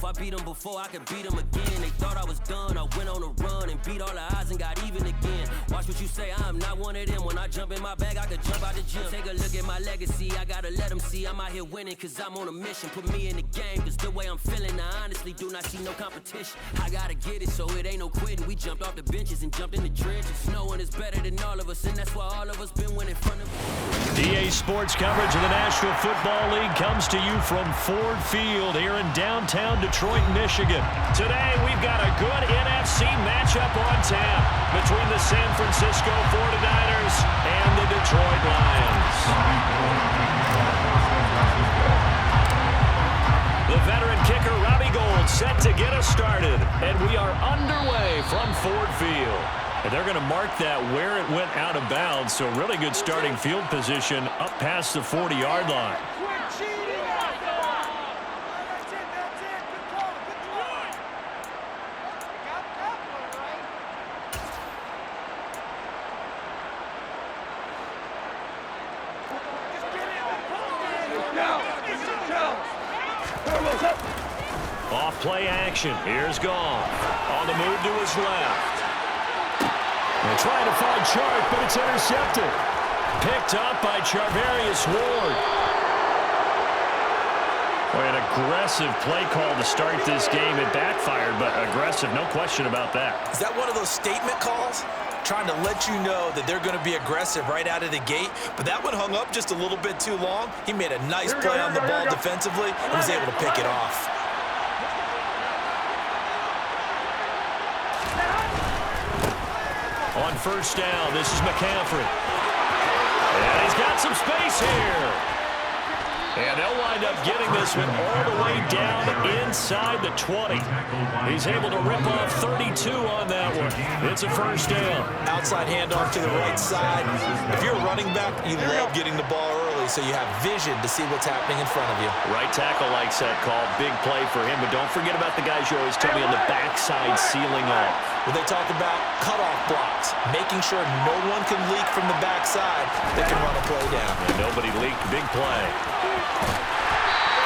I beat them before, I could beat them again. They thought I was done, I went on a run and beat all the odds and got even again. Watch what you say, I'm not one of them. When I jump in my bag, I could jump out the gym. Take a look at my legacy, I gotta let them see I'm out here winning, cause I'm on a mission. Put me in the game, cause the way I'm feeling, I honestly do not see no competition. I gotta get it, so it ain't no quitting. We jumped off the benches and jumped in the trenches. No one is better than all of us, and that's why all of us been winning front of EA Sports coverage of the National Football League comes to you from Ford Field here in downtown Detroit, Michigan. Today, we've got a good NFC matchup on tap between the San Francisco 49ers and the Detroit Lions. The veteran kicker, Robbie Gould, set to get us started, and we are underway from Ford Field. And they're going to mark that where it went out of bounds, so really good starting field position up past the 40-yard line. Off play action. Here's Goff. On the move to his left. They're trying to find Chark, but it's intercepted. Picked up by Charvarius Ward. Boy, an aggressive play call to start this game. It backfired, but aggressive, no question about that. Is that one of those statement calls? Trying to let you know that they're going to be aggressive right out of the gate, but that one hung up just a little bit too long. He made a nice play on the ball defensively and was able to pick it off. On first down, this is McCaffrey. And he's got some space here. And they'll wind up getting this one all the way down inside the 20. He's able to rip off 32 on that one. It's a first down. Outside handoff to the right side. If you're a running back, you love getting the ball early so you have vision to see what's happening in front of you. Right tackle likes that call. Big play for him. But don't forget about the guys you always tell me on the backside sealing off. When they talk about cutoff blocks, making sure no one can leak from the backside, they can run a play down. And nobody leaked. Big play.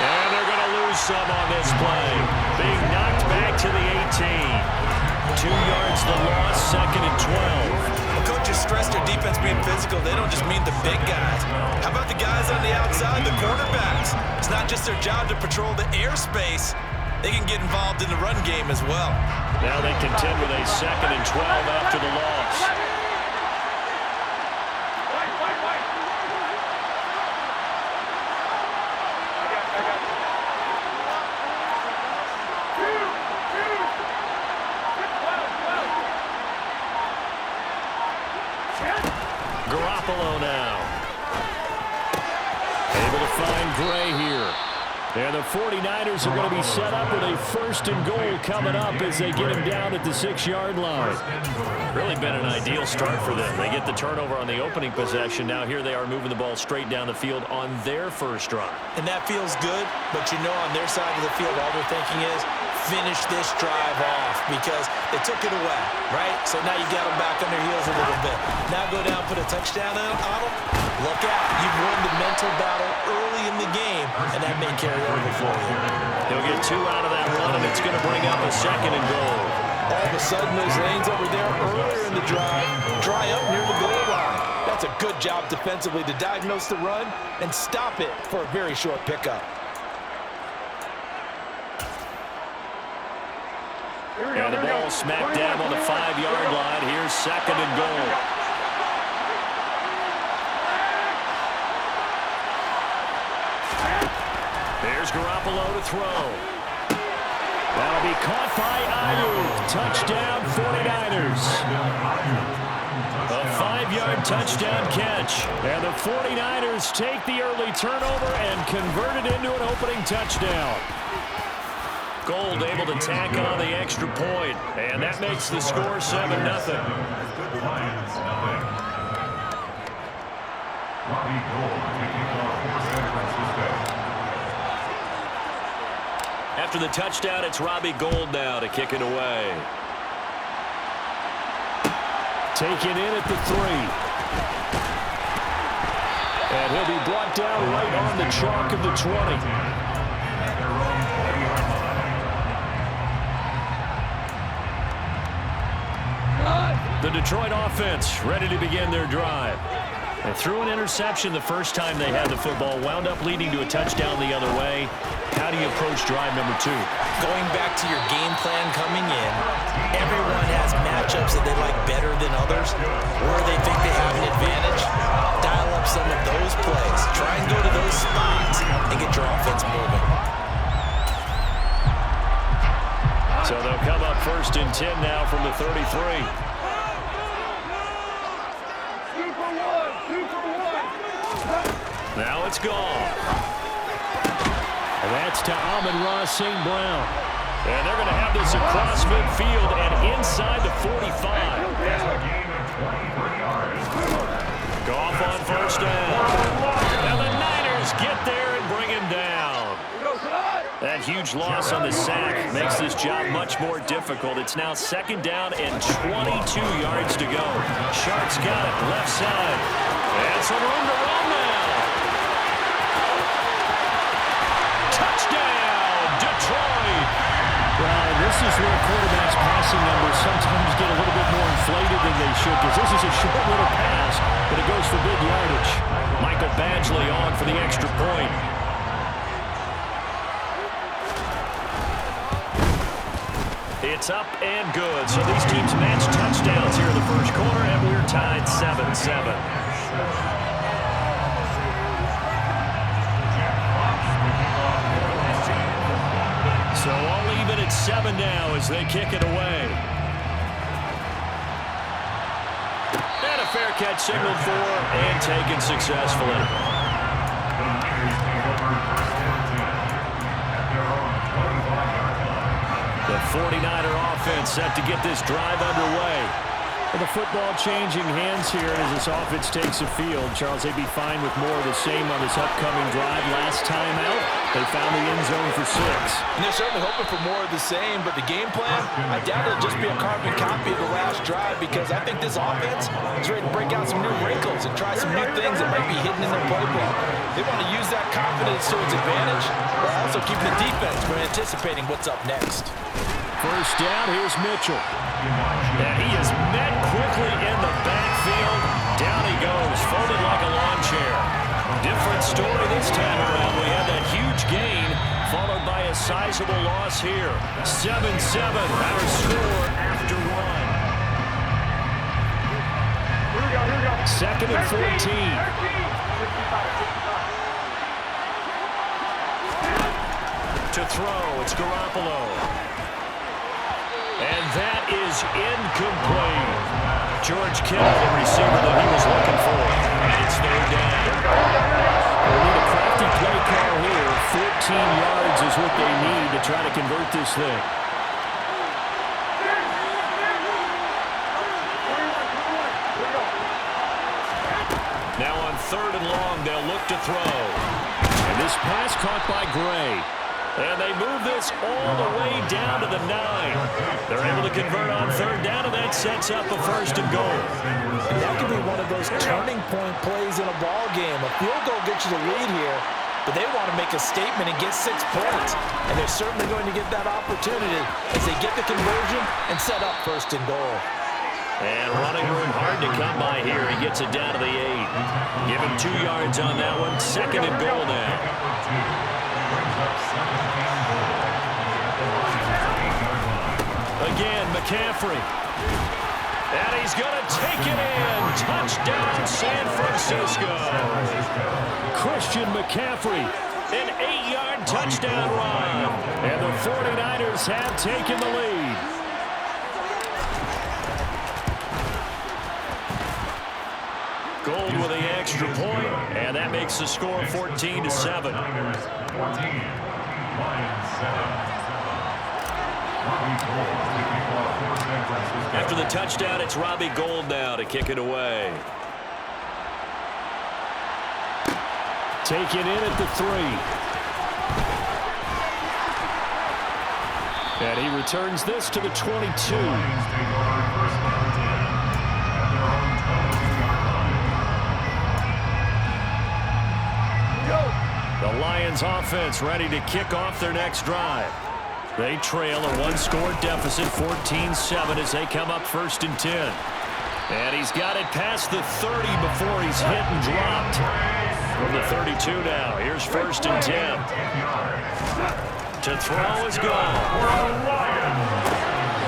And they're going to lose some on this play. Being knocked back to the 18. 2 yards the loss, second and 12. Well, coaches stress their defense being physical. They don't just mean the big guys. How about the guys on the outside, the quarterbacks? It's not just their job to patrol the airspace. They can get involved in the run game as well. Now they contend with a second and 12 after the loss. Garoppolo now. Able to find Gray here. And the 49ers are going to be set up with a first and goal coming up as they get him down at the 6-yard line. Really been an ideal start for them. They get the turnover on the opening possession. Now here they are moving the ball straight down the field on their first drive. And that feels good, but you know on their side of the field all they're thinking is finish this drive off because they took it away, right? So now you got them back on their heels a little bit. Now go down, put a touchdown on them. Look out. You've won the mental battle early in the game, and that may carry over for you. He'll get 2 out of that run, and it's going to bring up a second and goal. All of a sudden, those lanes over there earlier in the drive dry up near the goal line. That's a good job defensively to diagnose the run and stop it for a very short pickup. And the ball smack dab on the 5-yard line. Here's second and goal. There's Garoppolo to throw. That'll be caught by Ayuk. Touchdown 49ers. A 5-yard touchdown catch. And the 49ers take the early turnover and convert it into an opening touchdown. Gould able to tack on the extra point, and that makes the score 7-0. After the touchdown, it's Robbie Gould now to kick it away. Taken in at the 3. And he'll be brought down right on the chalk of the 20. Detroit offense ready to begin their drive. They threw an interception the first time they had the football, wound up leading to a touchdown the other way. How do you approach drive number 2? Going back to your game plan coming in, everyone has matchups that they like better than others, where they think they have an advantage. Dial up some of those plays. Try and go to those spots and get your offense moving. So they'll come up 1st and 10 now from the 33. Now it's gone. And that's to Amon-Ra St. Brown. And they're going to have this across midfield and inside the 45. Goff on 1st down. And the Niners get there and bring him down. That huge loss on the sack makes this job much more difficult. It's now 2nd down and 22 yards to go. Sharks got it, left side. And some room to run now. Touchdown, Detroit. Well, this is where quarterbacks' passing numbers sometimes get a little bit more inflated than they should, because this is a short little pass, but it goes for big yardage. Michael Badgley on for the extra point. It's up and good. So these teams match touchdowns here in the first quarter, and we're tied 7-7. So all even at 7 now as they kick it away. And a fair catch signaled for and taken successfully. The 49er offense set to get this drive underway. Well, the football changing hands here as this offense takes the field. Charles, they'd be fine with more of the same on this upcoming drive. Last time out, they found the end zone for 6. And they're certainly hoping for more of the same, but the game plan, I doubt it'll just be a carbon copy of the last drive, because I think this offense is ready to break out some new wrinkles and try some new things that might be hidden in their playbook. They want to use that confidence to its advantage, while also keeping the defense from anticipating what's up next. 1st down, here's Mitchell. And he is met quickly in the backfield. Down he goes, folded like a lawn chair. Different story this time around. We had that huge gain, followed by a sizable loss here. 7-7, our score after 1. 2nd and 14. To throw, it's Garoppolo. And that is incomplete. George Kittle, the receiver that he was looking for. And it's 3rd down. They need a crafty play call here. 14 yards is what they need to try to convert this thing. Now on 3rd and long, they'll look to throw. And this pass caught by Gray. And they move this all the way down to the 9. They're able to convert on 3rd down, and that sets up a 1st and goal. And that could be one of those turning point plays in a ball game. A field goal gets you the lead here, but they want to make a statement and get 6 points. And they're certainly going to get that opportunity as they get the conversion and set up 1st and goal. And running room hard to come by here. He gets it down to the 8. Give him 2 yards on that one. 2nd and goal now. Again, McCaffrey. And he's going to take it in. Touchdown, San Francisco. Christian McCaffrey. An 8-yard touchdown run. And the 49ers have taken the lead. Gold with the extra point, and that makes the score 14-7. After the touchdown, it's Robbie Gould now to kick it away. Taken in at the 3. And he returns this to the 22. The Lions offense ready to kick off their next drive. They trail a 1-score deficit, 14-7, as they come up 1st and 10. And he's got it past the 30 before he's hit and dropped. From the 32 now, here's 1st and 10. To throw is gone.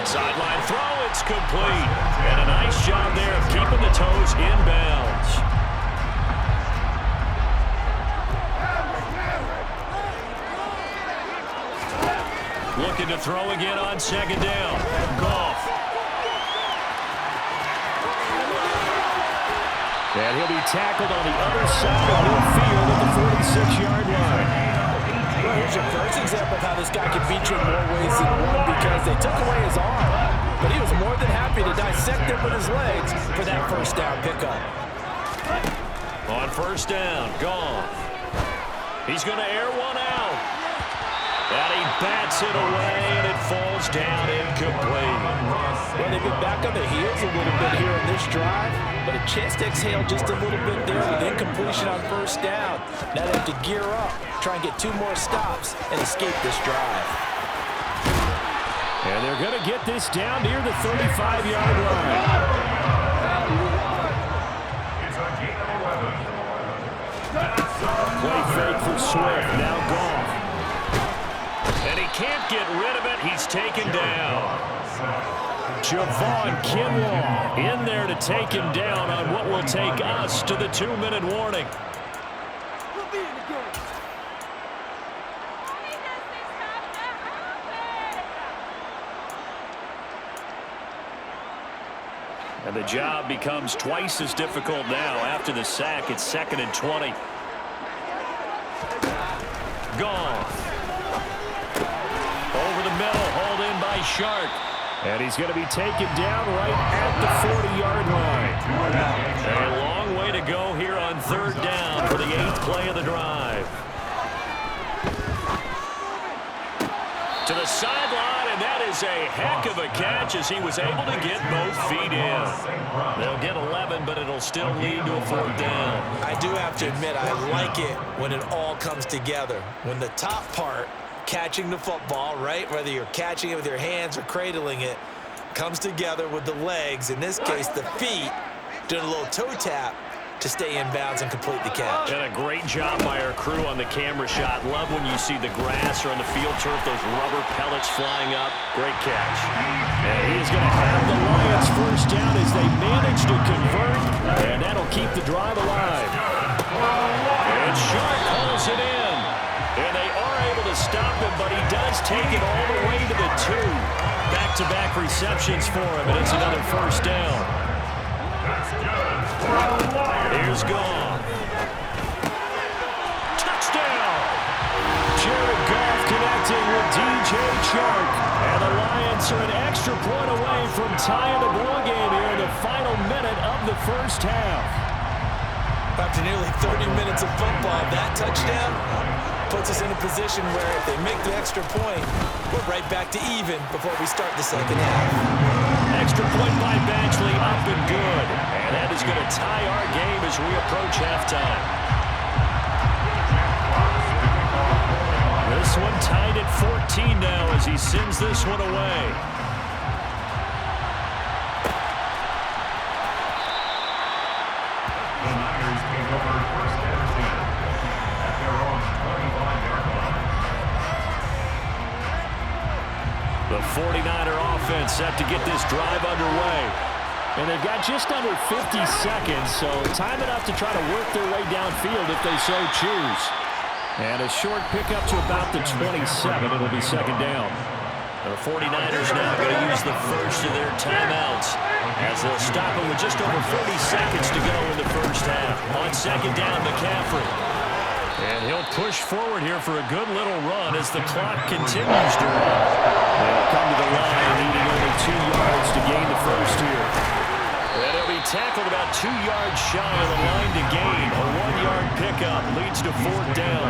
Sideline throw, it's complete. And a nice job there of keeping the toes inbounds. Looking to throw again on 2nd down. Goff. And he'll be tackled on the other side of midfield at the 46-yard line. Well, here's your first example of how this guy can beat you in more ways than one because they took away his arm. But he was more than happy to dissect it with his legs for that 1st down pickup. On 1st down, Goff. He's going to air one out. And he bats it away, and it falls down incomplete. Well, they've been back on their heels a little bit here in this drive, but a chance to exhale just a little bit there with incompletion on 1st down. Now they have to gear up, try and get 2 more stops, and escape this drive. And they're going to get this down near the 35-yard line. Play fake for Swift, now Goff. And he can't get rid of it. He's taken down. Javon Kinlaw in there to take him down on what will take us to the 2-minute warning. And the job becomes twice as difficult now after the sack. It's 2nd and 20. Goff. Over the middle, hauled in by Shark. And he's going to be taken down right at the 40-yard line. A long way to go here on 3rd down for the 8th play of the drive. To the sideline, and that is a heck of a catch as he was able to get both feet in. They'll get 11, but it'll still lead to a 4th down. I do have to admit, I like it when it all comes together. When the top part, catching the football, right, whether you're catching it with your hands or cradling it, comes together with the legs, in this case the feet, doing a little toe tap to stay in bounds and complete the catch. And a great job by our crew on the camera shot. Love when you see the grass or on the field turf, those rubber pellets flying up. Great catch. And he is going to have the Lions 1st down as they manage to convert, and that'll keep the drive alive. And Shark hauls it in. And they are able to stop him, but he does take it all the way to the 2. Back-to-back receptions for him, and it's another 1st down. Here's Goff. Touchdown! Jared Goff connecting with DJ Chark. And the Lions are an extra point away from tying the ball game here in the final minute of the 1st half. After nearly 30 minutes of football, that touchdown puts us in a position where if they make the extra point, we're right back to even before we start the 2nd half. Extra point by Badgley, up and good. And that is going to tie our game as we approach halftime. This one tied at 14 now as he sends this one away. The Niners take over 1st and 10 at their own 25-yard line. The 49er offense set to get this drive underway. And they've got just under 50 seconds, so time enough to try to work their way downfield if they so choose. And a short pickup to about the 27. It'll be 2nd down. The 49ers now going to use the first of their timeouts as they'll stop it with just over 40 seconds to go in the 1st half. On 2nd down, McCaffrey. And he'll push forward here for a good little run as the clock continues to run. They'll come to the line, needing only 2 yards to gain the first here. And he'll be tackled about 2 yards shy of the line to gain. A 1-yard pickup leads to 4th down.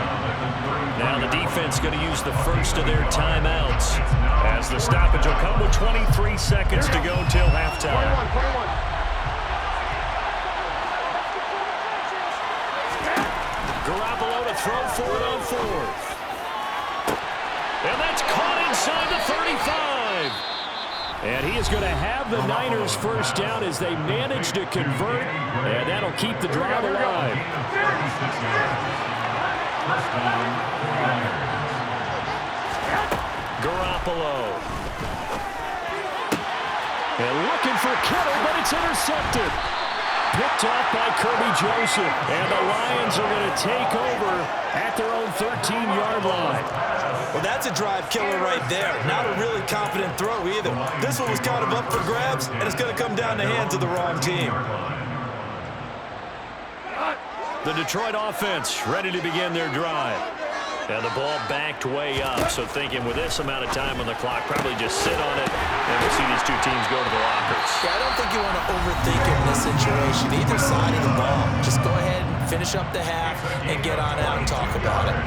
Now the defense going to use the first of their timeouts as the stoppage will come with 23 seconds to go till halftime. 21. Garoppolo to throw for it on 4th. And that's caught inside the 35. And he is going to have the Niners first down as they manage to convert, and that'll keep the drive alive. Garoppolo. And looking for Kittle, but it's intercepted. Picked off by Kirby Joseph. And the Lions are going to take over at their own 13-yard line. Well, that's a drive killer right there. Not a really confident throw either. This one was kind of up for grabs, and it's going to come down the hands of the wrong team. The Detroit offense ready to begin their drive. And the ball backed way up, so thinking with this amount of time on the clock, probably just sit on it, and we'll see these two teams go to the lockers. Yeah, I don't think you want to overthink it in this situation. Either side of the ball, just go ahead and finish up the half and get on out and talk about it.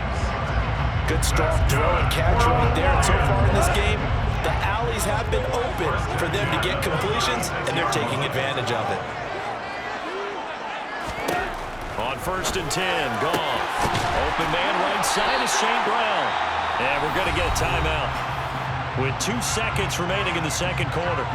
Good strong throw and catch right there. And so far in this game, the alleys have been open for them to get completions, and they're taking advantage of it. On 1st and 10, Goff. Open man right side is St. Brown. And we're going to get a timeout with 2 seconds remaining in the second quarter.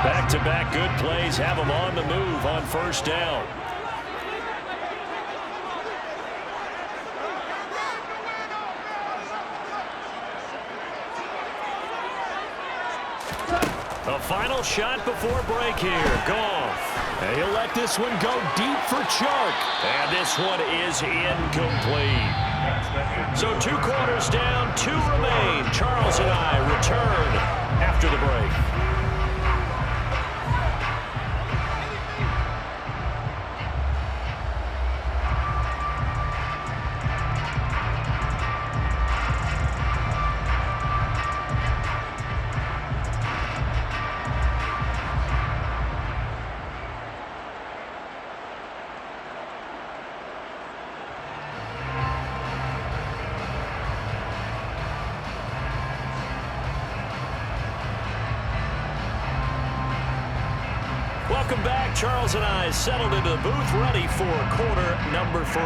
Back-to-back good plays have them on the move on 1st down. A final shot before break here. Goff. And he'll let this one go deep for Chark. And this one is incomplete. So 2 quarters down, 2 remain. Charles and I return after the break. Welcome back. Charles and I settled into the booth, ready for quarter number 3.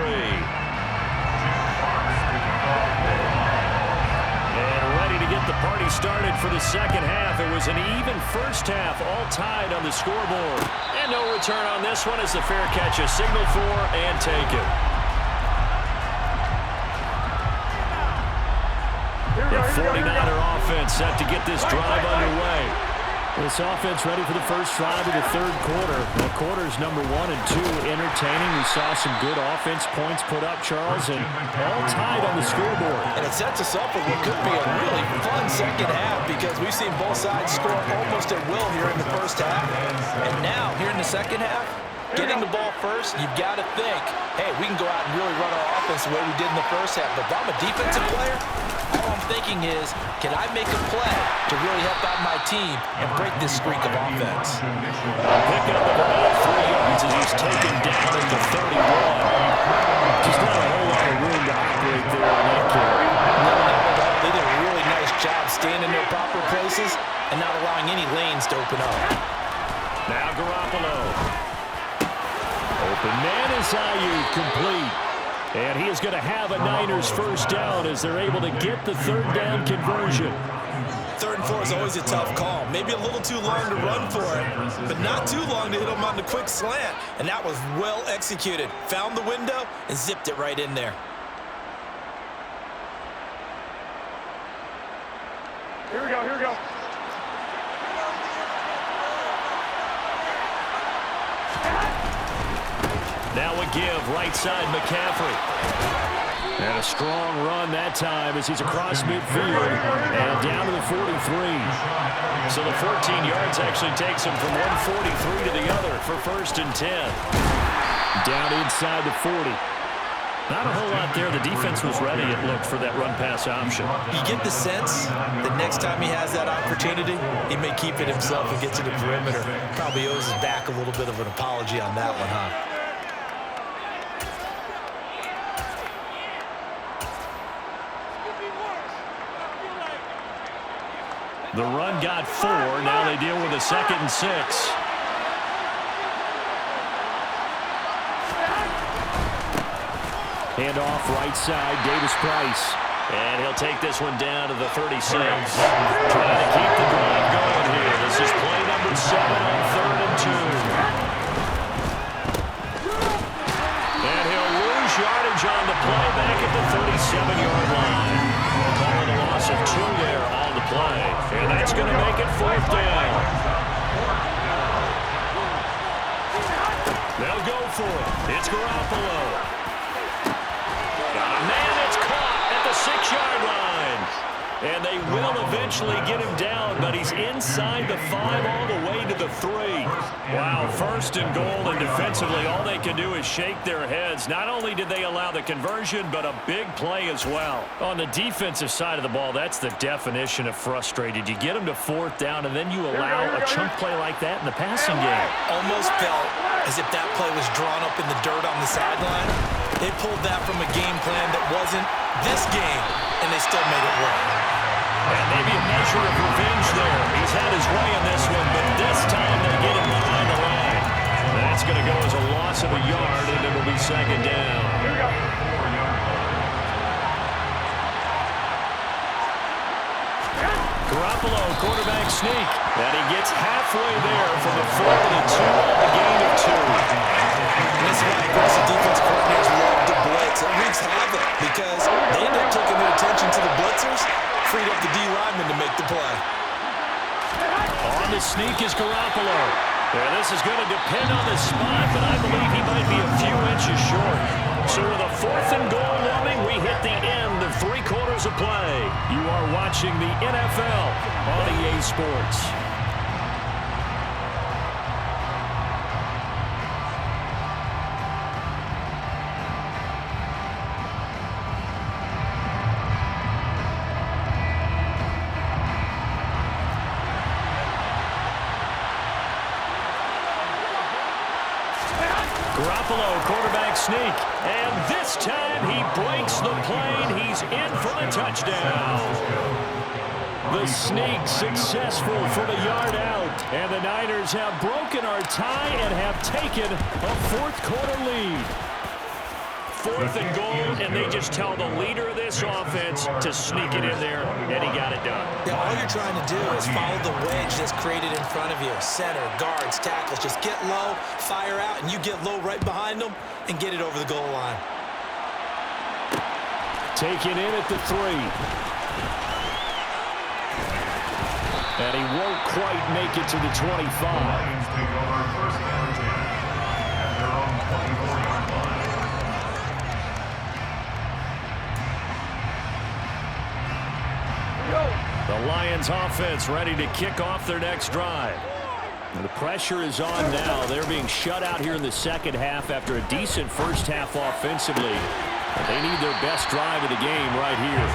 And ready to get the party started for the second half. It was an even first half, all tied on the scoreboard. And no return on this one as the fair catch is signaled for and taken. The 49er offense set to get this drive underway. This offense ready for the first drive of the third quarter. Well, quarters number 1 and 2 entertaining. We saw some good offense points put up, Charles, and all tied on the scoreboard. And it sets us up for what could be a really fun second half because we've seen both sides score almost at will here in the first half. And now, here in the second half, getting the ball first, you've got to think, hey, we can go out and really run our offense the way we did in the first half. But if I'm a defensive player, all I'm thinking is, can I make a play to really help out my team and break this streak of offense? Picking up about 3 yards as he's taken down at the 31. Just not a whole lot of room to operate there on that carry. No, they did a really nice job staying in their proper places and not allowing any lanes to open up. Now Garoppolo. Open man is Ayuk, complete. And he is going to have a Niners first down as they're able to get the third down conversion. 3rd and 4 is always a tough call. Maybe a little too long to run for it, but not too long to hit him on the quick slant. And that was well executed. Found the window and zipped it right in there. Here we go, here we go. Now a give, right side McCaffrey. And a strong run that time as he's across midfield and down to the 43. So the 14 yards actually takes him from 143 to the other for 1st and 10. Down inside the 40. Not a whole lot there. The defense was ready, it looked, for that run-pass option. You get the sense that next time he has that opportunity, he may keep it himself and get to the perimeter. Probably owes his back a little bit of an apology on that one, huh? The run got 4. Now they deal with a 2nd and 6. Hand off right side, Davis-Price. And he'll take this one down to the 36. Trying to keep the drive going here. This is play number 7 on 3rd and 2. And he'll lose yardage on the play back at the 37-yard line. Calling a loss of 2 there on the play. And that's going to make it 4th down. They'll go for it. It's Garoppolo. Got a man that's caught at the 6-yard line. And they will eventually get him down, but he's inside the 5 all the way to the 3. Wow, 1st and goal, and defensively all they can do is shake their heads. Not only did they allow the conversion, but a big play as well. On the defensive side of the ball, that's the definition of frustrated. You get them to 4th down, and then you allow a chunk play like that in the passing game. Almost felt as if that play was drawn up in the dirt on the sideline. They pulled that from a game plan that wasn't this game, and they still made it work. And maybe a measure of revenge there. He's had his way in this one, but this time they get him behind the line. That's going to go as a loss of a yard, and it'll be 2nd down. Garoppolo, quarterback sneak. And he gets halfway there for the 4th and 2 on the gain of 2. This is why aggressive defense coordinators love to blitz. It wreaks havoc because they end up taking their attention to the blitzers, freed up the D lineman to make the play. On the sneak is Garoppolo. Yeah, this is going to depend on the spot, but I believe he might be a few inches short. So with a 4th and goal looming, we hit the end of 3 quarters of play. You are watching the NFL on EA Sports. Garoppolo, quarterback sneak. And this time he breaks the plane. He's in for the touchdown. The sneak successful for the yard out. And the Niners have broken our tie and have taken a 4th quarter lead. 4th and goal, and they just tell the leader of this offense to sneak it in there, and he got it done. Yeah, all you're trying to do is follow the wedge that's created in front of you. Center, guards, tackles, just get low, fire out, and you get low right behind them and get it over the goal line. Taken in at the 3. And he won't quite make it to the 25. Lions take over 1st and 10 at their own 24-yard line. The Lions offense ready to kick off their next drive. And the pressure is on now. They're being shut out here in the 2nd half after a decent 1st half offensively. They need their best drive of the game right here.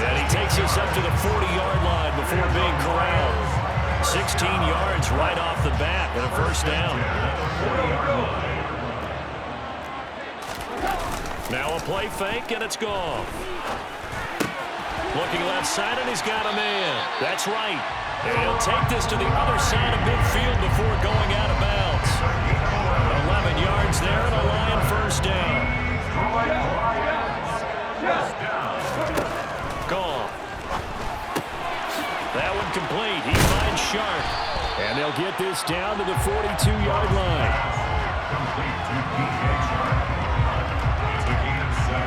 And he takes us up to the 40-yard line before being corralled. 16 yards right off the bat and a 1st down. Now a play fake, and it's gone. Looking left side, and he's got a man. That's right. And he'll take this to the other side of midfield before going out of bounds. 11 yards there, and a Lion 1st down. Gone. That one complete. He finds Sharp. And they'll get this down to the 42-yard line. Complete to P.J. Sharp. It's a gain of 7.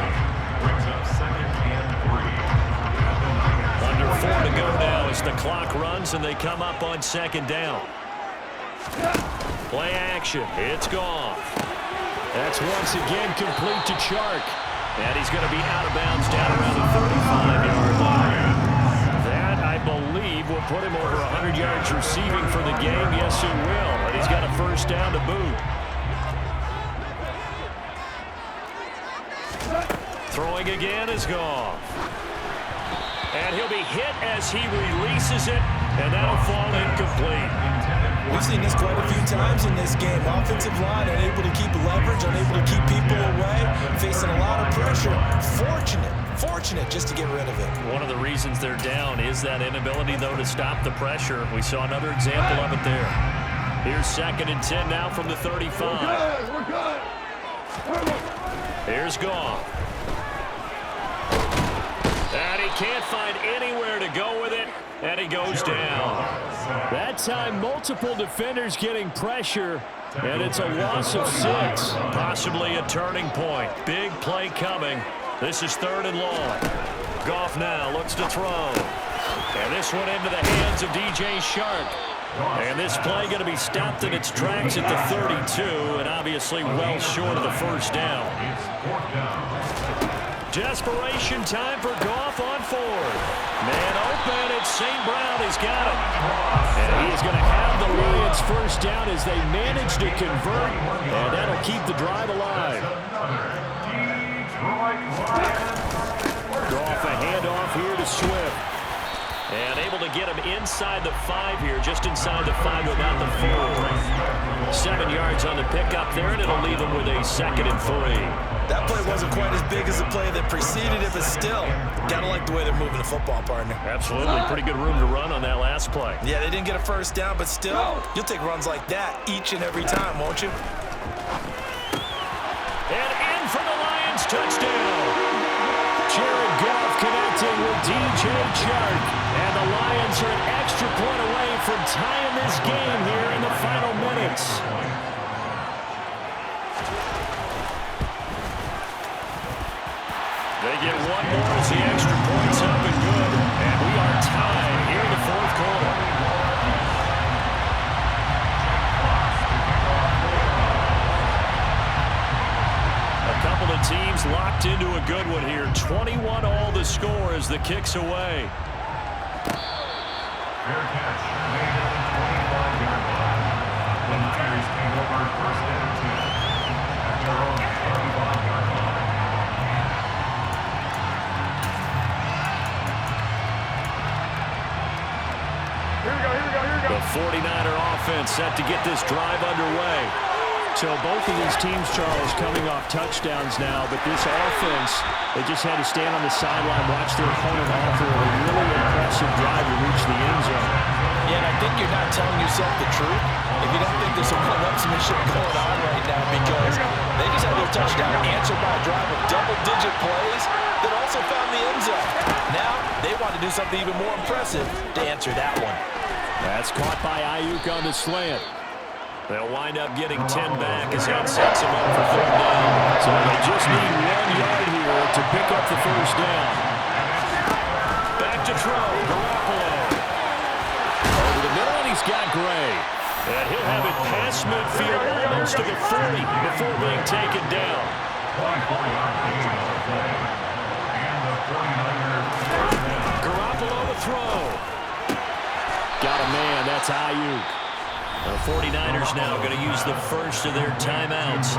Brings up 2nd and 3. Under 4 to go now as the clock runs and they come up on 2nd down. Play action. It's gone. That's once again complete to Chark. And he's going to be out of bounds down around the 35-yard line. That, I believe, will put him over 100 yards receiving for the game. Yes, it will. And he's got a 1st down to boot. Throwing again is gone. And he'll be hit as he releases it, and that'll fall incomplete. We've seen this quite a few times in this game. Offensive line unable to keep leverage, unable to keep people away, facing a lot of pressure. Fortunate just to get rid of it. One of the reasons they're down is that inability, though, to stop the pressure. We saw another example of it there. Here's 2nd and 10 now from the 35. We're good. Here's Goff. And he can't find anywhere to go with it, and he goes down. That time, multiple defenders getting pressure, and it's a loss of 6. Possibly a turning point. Big play coming. This is 3rd and long. Goff now looks to throw. And this one into the hands of DJ Shark. And this play going to be stopped in its tracks at the 32, and obviously well short of the first down. Desperation time for Goff on 4th. Man open, it's St. Brown. He's got it. And he is going to have the Lions first down as they manage to convert, and that'll keep the drive alive. Goff a handoff here to Swift. And able to get him inside the 5 here, just inside the 5 without the 4. 7 yards on the pickup there, and it'll leave him with a 2nd and 3. That play wasn't quite as big as the play that preceded it, but still, gotta like the way they're moving the football, partner. Absolutely. Pretty good room to run on that last play. Yeah, they didn't get a first down, but still, you'll take runs like that each and every time, won't you? And in for the Lions touchdown. Jared Goff connecting with DJ Chark. And the Lions are an extra point away from tying this game here in the final minutes. They get one more as the extra point's up and good. And we are tied here in the 4th quarter. A couple of teams locked into a good one here. 21 all the score as the kick's away. Fair catch made at the 25-yard line. The Niners came over 1st and 10 at their own 25-yard line. Here we go. The 49er offense set to get this drive underway. So both of these teams, Charles, coming off touchdowns now, but this offense, they just had to stand on the sideline, watch their opponent offer a really impressive drive to reach the end zone. Yeah, and I think you're not telling yourself the truth if you don't think there's some one-upsmanship going on right now, because they just had their touchdown answered by a drive of double-digit plays that also found the end zone. Now, they want to do something even more impressive to answer that one. That's caught by Ayuk on the slant. They'll wind up getting 10 back as that sets them up for 3rd down. So they just need 1 yard here to pick up the first down. Back to throw, Garoppolo. Over the middle, and he's got Gray. And he'll have it past midfield almost to the 40 before being taken down. Garoppolo to throw. Got a man, that's Ayuk. The 49ers now going to use the first of their timeouts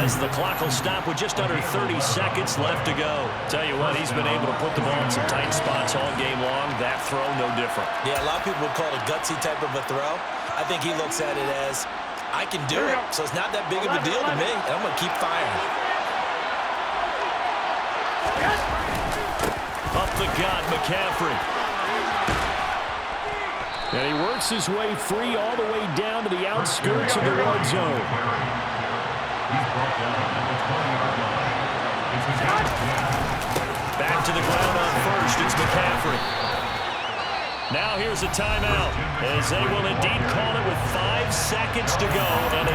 as the clock will stop with just under 30 seconds left to go. Tell you what, he's been able to put the ball in some tight spots all game long. That throw, no different. Yeah, a lot of people would call it a gutsy type of a throw. I think he looks at it as, I can do it, so it's not that big of a deal to me, and I'm going to keep firing. Up the gut, McCaffrey. And he works his way free all the way down to the outskirts of the red zone. Back to the ground on first. It's McCaffrey. Now here's a timeout as they will indeed call it with 5 seconds to go. And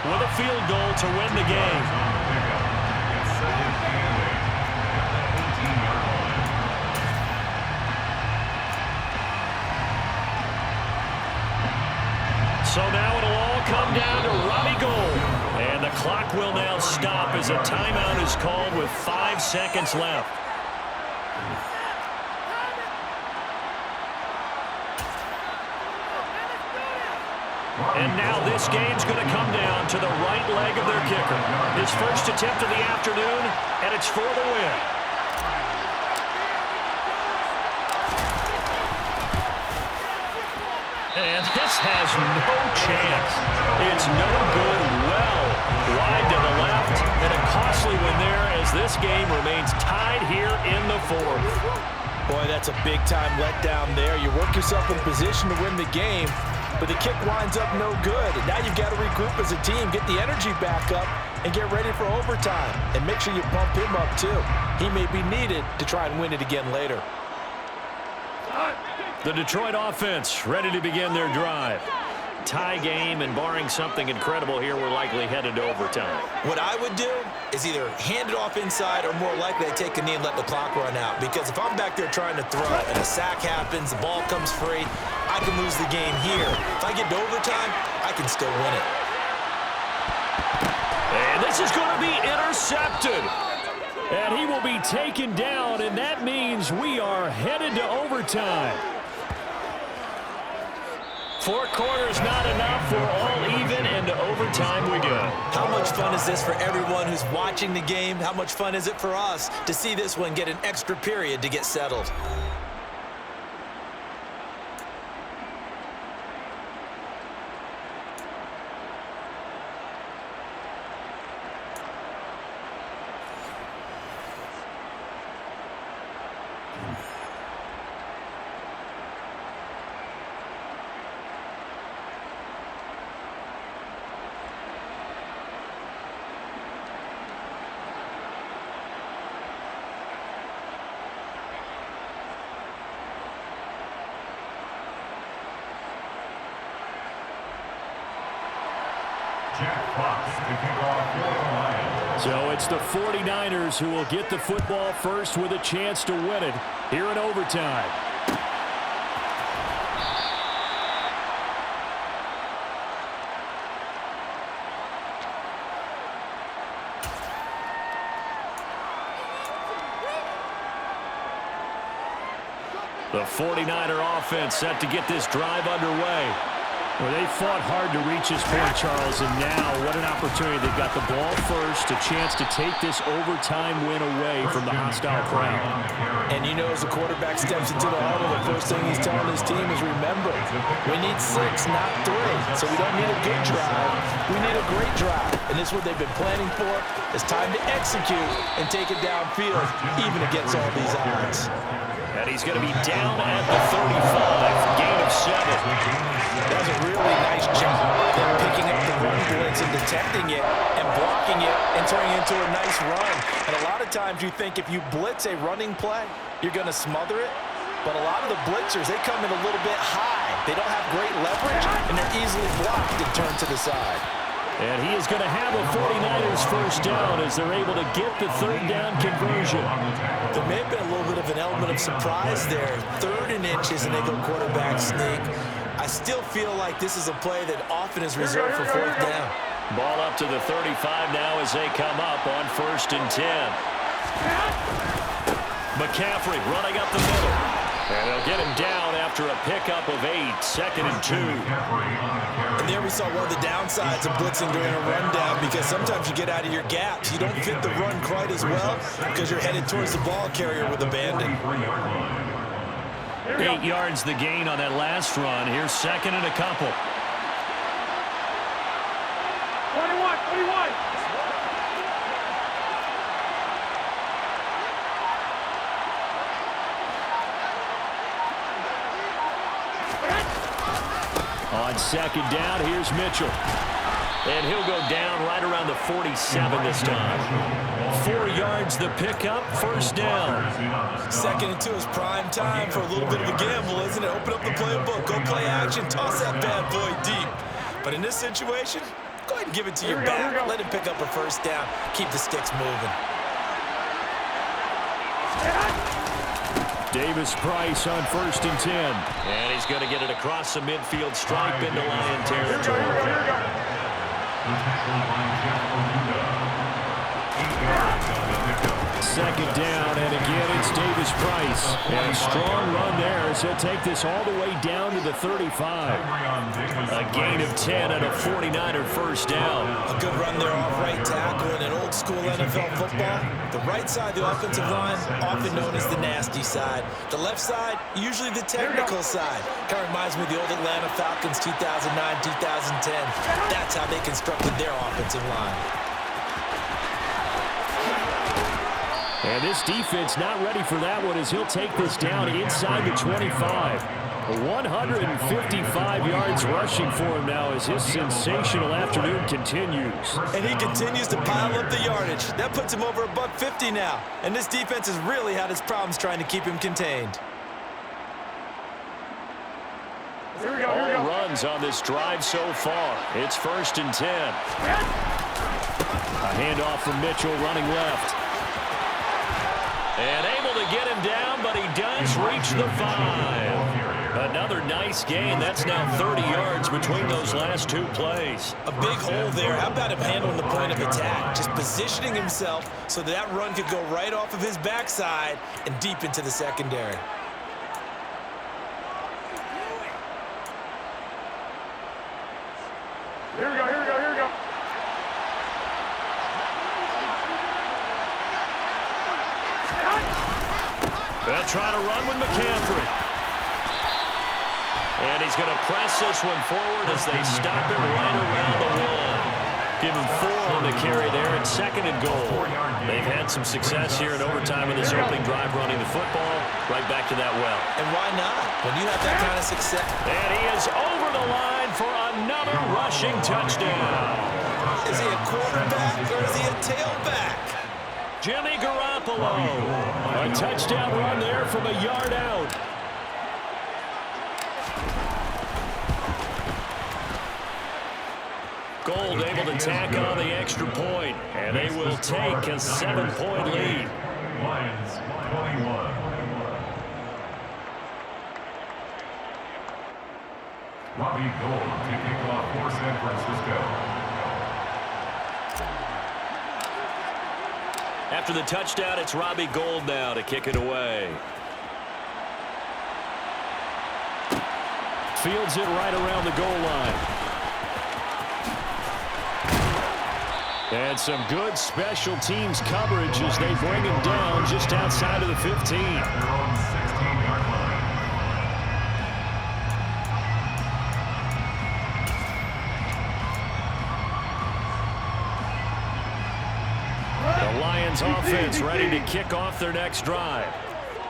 with a field goal to win the game. So now it'll all come down to Robbie Gould. And the clock will now stop as a timeout is called with 5 seconds left. And now this game's going to come down to the right leg of their kicker. His first attempt of the afternoon, and it's for the win. And this has no chance. It's no good. Well wide to the left, and a costly one there as this game remains tied here in the fourth. Boy, that's a big-time letdown there. You work yourself in position to win the game, but the kick winds up no good. And now you've got to regroup as a team, get the energy back up, and get ready for overtime. And make sure you pump him up, too. He may be needed to try and win it again later. The Detroit offense ready to begin their drive. Tie game, and barring something incredible here, we're likely headed to overtime. What I would do is either hand it off inside or more likely I take a knee and let the clock run out. Because if I'm back there trying to throw and a sack happens, the ball comes free, I can lose the game here. If I get to overtime, I can still win it. And this is going to be intercepted. And he will be taken down, and that means we are headed to overtime. 4 quarters not enough. We're all even, and to overtime we go. How much fun is this for everyone who's watching the game? How much fun is it for us to see this one get an extra period to get settled? So it's the 49ers who will get the football first with a chance to win it here in overtime. The 49er offense set to get this drive underway. Well, they fought hard to reach this point, Charles, and now what an opportunity. They've got the ball first, a chance to take this overtime win away from the hostile crowd. And you know, as the quarterback steps into the huddle, the first thing he's telling his team is, remember, we need 6, not 3. So we don't need a good drive. We need a great drive. And this is what they've been planning for. It's time to execute and take it downfield, even against all these odds. And he's going to be down at the 35, gain of 7. That was a really nice job. They're picking up the run blitz and detecting it and blocking it and turning it into a nice run. And a lot of times you think if you blitz a running play, you're going to smother it. But a lot of the blitzers, they come in a little bit high. They don't have great leverage, and they're easily blocked and turned to the side. And he is going to have a 49ers first down as they're able to get the third down conversion. There may have been a little bit of an element of surprise there. 3rd and inches, and they go quarterback sneak. I still feel like this is a play that often is reserved for 4th down. Ball up to the 35 now as they come up on 1st and 10. McCaffrey running up the middle. And they'll get him down after a pickup of 8, 2nd and 2. And there we saw one of the downsides of blitzing during a rundown, because sometimes you get out of your gaps. You don't fit the run quite as well because you're headed towards the ball carrier with abandon. 8 yards the gain on that last run. Here's 2nd and a couple. 21. On 2nd down, here's Mitchell. And he'll go down right around the 47 this time. 4 yards the pickup, 1st down. 2nd and 2 is prime time for a little bit of a gamble, isn't it? Open up the playbook, go play action, toss that bad boy deep. But in this situation, go ahead and give it to your back. Let him pick up a 1st down. Keep the sticks moving. Davis Price on 1st and 10. And he's going to get it across the midfield stripe into Lion territory. 2nd down, and again it's Davis Price. And a strong run there as he'll take this all the way down to the 35. A gain of 10 and a 49er 1st down. A good run there off right tackle in an old school NFL football. The right side of the offensive line, often known as the nasty side. The left side, usually the technical side. Kind of reminds me of the old Atlanta Falcons 2009, 2010. That's how they constructed their offensive line. And this defense not ready for that one as he'll take this down inside the 25. 155 yards rushing for him now as his sensational afternoon continues. And he continues to pile up the yardage. That puts him over $150 now. And this defense has really had its problems trying to keep him contained. All runs on this drive so far. It's 1st and 10. A handoff from Mitchell running left. And able to get him down, but he does reach the 5. Another nice gain. That's now 30 yards between those last two plays. A big hole there. How about him handling the point of attack? Just positioning himself so that run could go right off of his backside and deep into the secondary. Here we go, here we go, here we go. They'll try to run with McCaffrey. And he's going to press this one forward as they stop him right around the 1. Give him 4 on the carry there and 2nd and goal. They've had some success here in overtime in this opening drive running the football. Right back to that well. And why not? When you have that kind of success. And he is over the line for another rushing touchdown. Is he a quarterback or is he a tailback? Jimmy Garoppolo. A touchdown run there from a yard out. Gold able to tack on the extra point, and they will take a 7-point lead. Lions 21. Robbie Gould to kick off for San Francisco. After the touchdown, it's Robbie Gould now to kick it away. Fields it right around the goal line. And some good special teams coverage as they bring him down just outside of the 15. They're on 16-yard line. The Lions offense ready to kick off their next drive.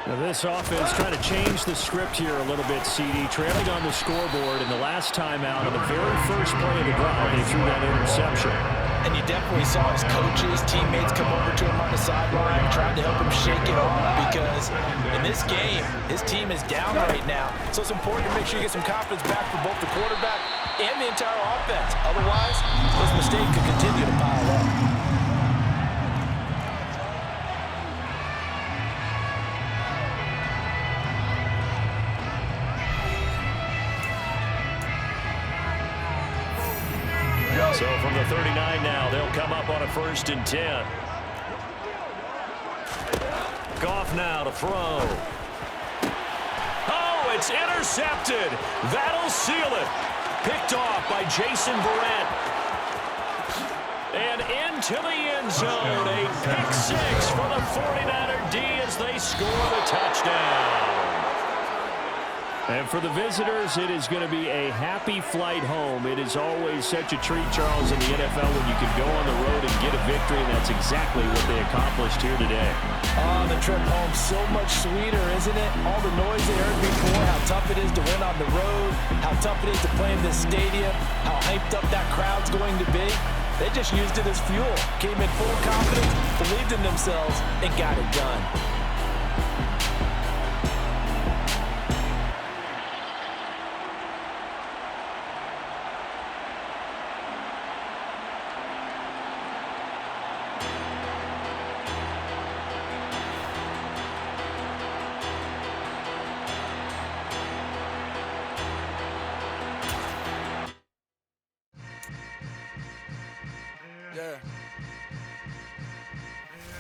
Now this offense trying to change the script here a little bit, CD. Trailing on the scoreboard, and the last time out on the very first play of the drive, they threw that interception. And you definitely saw his coaches, teammates come over to him on the sideline, trying to help him shake it off because in this game, his team is down right now. So it's important to make sure you get some confidence back for both the quarterback and the entire offense. Otherwise, those mistakes could continue to pile up. So from the 39 now, they'll come up on a 1st and 10. Goff now to throw. Oh, it's intercepted. That'll seal it. Picked off by Jason Verrett. And into the end zone. A pick 6 for the 49er D as they score the touchdown. And for the visitors, it is going to be a happy flight home. It is always such a treat, Charles, in the NFL when you can go on the road and get a victory, and that's exactly what they accomplished here today. Oh, the trip home so much sweeter, isn't it? All the noise they heard before, how tough it is to win on the road, how tough it is to play in this stadium, how hyped up that crowd's going to be. They just used it as fuel, came in full confidence, believed in themselves, and got it done.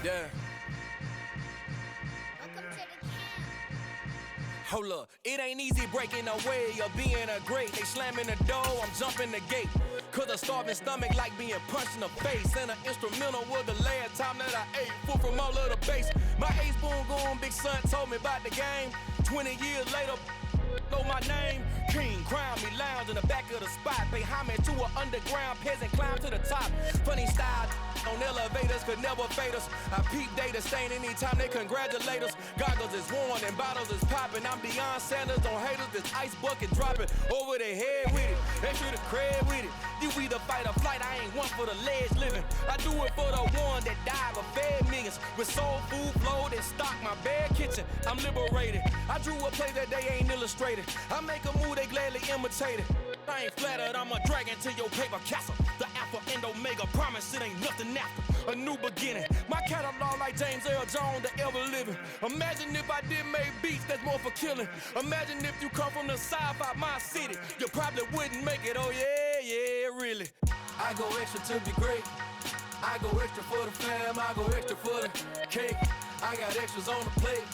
Yeah. Hold up, it ain't easy breaking away or being a great. They slamming the door, I'm jumping the gate. Cause a starving stomach like being punched in the face. And an instrumental was the last time that I ate. Food from all of the base. My ace boom goon, big son told me about the game. 20 years later, know my name. King, crown me, lounge in the back of the spot. Pay homage to an underground peasant, climb to the top. Funny style, On elevators could never fade us. I peep data stain anytime they congratulate us. Goggles is worn and bottles is popping. I'm Deion Sanders on haters. This ice bucket dropping over their head with it. They should have cred with it. You either fight or flight. I ain't one for the ledge living. I do it for the one that died but fed millions. With soul food flowed and stock my bare kitchen. I'm liberated. I drew a play that they ain't illustrated. I make a move they gladly imitate it. I ain't flattered, I'm a dragon to your paper castle. The Alpha and Omega, promise it ain't nothing after. A new beginning. My catalog like James Earl Jones, the ever living. Imagine if I did make beats that's more for killing. Imagine if you come from the south out my city. You probably wouldn't make it, oh yeah, really. I go extra to be great. I go extra for the fam, I go extra for the cake. I got extras on the plate.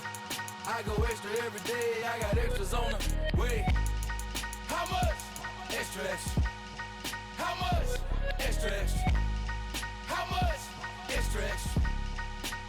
I go extra every day, I got extras on the way. How much? Extra, extra. How much? Extra, extra. How much? Extra, extra.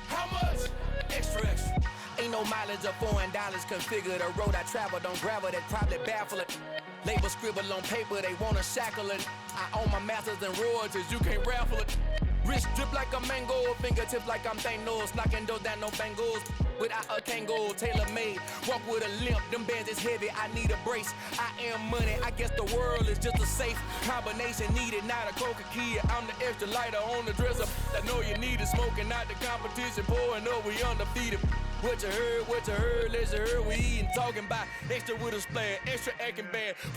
How much? Extra, extra. Ain't no mileage or $4 configure the road I travel. Don't gravel, that probably baffle it. Label scribble on paper, they wanna shackle it. I own my masters and royalties, you can't raffle it. Wrist drip like a mango, fingertips like I'm Thanos. Knocking doors down, no bangles. Without a Kango, tailor-made. Walk with a limp, them bands is heavy, I need a brace. I am money, I guess the world is just a safe combination needed, not a coca key. I'm the extra lighter on the dresser. I know you need it, smoking out the competition, pouring up, we undefeated. What you heard, let's you heard, we eating, talking about extra with a splash, extra acting bad.